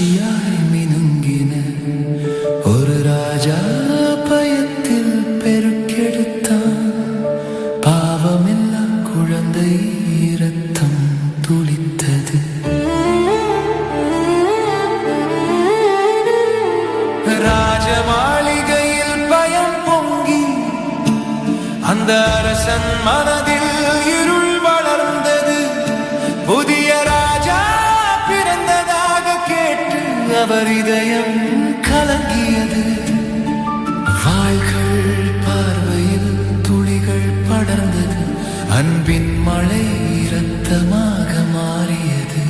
சாட்சியாய் மினுங்கின ஒரு ராஜா பயத்தில் பெருக்கெடுத்தான். பாவமெல்லாம் குழந்தை இரத்தம் துளித்தது. ராஜ மாளிகையில் பயம் பொங்கி அந்த அரசன் மனதில் இருள் வளர்ந்தது. புதிய ராஜா பிறந்ததாக கேட்டு அவர் இதயம் கலங்கியது. வாள்கள் பார்வையில் துளிகள் படர்ந்தது. அன்பின் மழை இரத்தமாக மாறியது.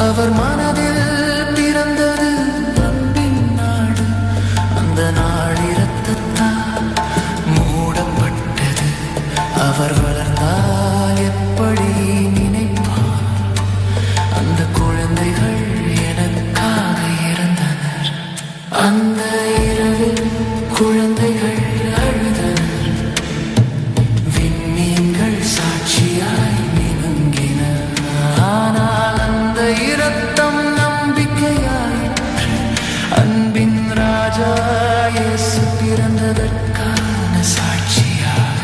அவர் மனதில் பிறந்தது அன்பின் நாடு. அந்த நாள் இரத்தத்தால் மூடப்பட்டது. அவர் வளர்ந்தால் எப்படி நினைப்பார்? அந்த குழந்தைகள் எனக்காக இறந்தனர். அந்த இரவில் குழந்தைகள் அழுதனர். விண்மீன்கள் சாட்சியாய் மினுங்கின. ஆனால் அந்த இரத்தம் நம்பிக்கையாயிற்று. அன்பின் ராஜா இயேசு பிறந்ததற்கான சாட்சியாக.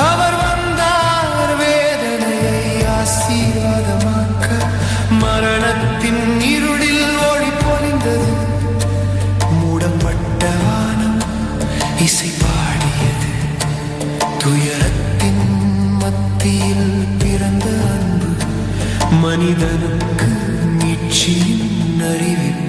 அவர் வந்தார் வேதனையை ஆசீர்வாதமாக்க. மரணத்தின் இருளில் ஒளி பொழிந்தது. மூடப்பட்ட வானம் இசை பாடியது. துயரத்தின் மத்தியில் பிறந்த அன்பு மனிதனுக்கு மீட்சியின் அறிவிப்பு.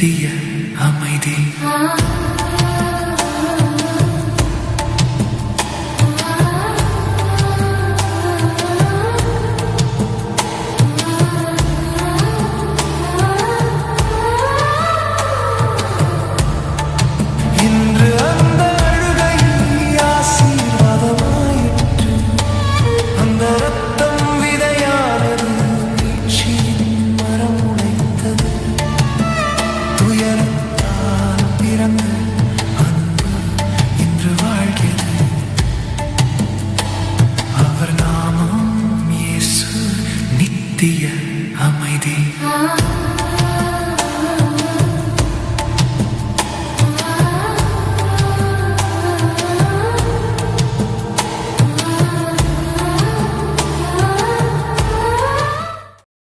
நித்திய அமைதி. இன்று அந்த அழுகை ஆசீர்வாதமாயிற்று. அந்த ரத்தம் விதையானது மீட்சியின் மரம் உடைத்தது. துயரத்தால் பிறந்த அன்பு இன்று வாழ்கிறது. அவர் நாமம் இயேசு, நித்திய அமைதி.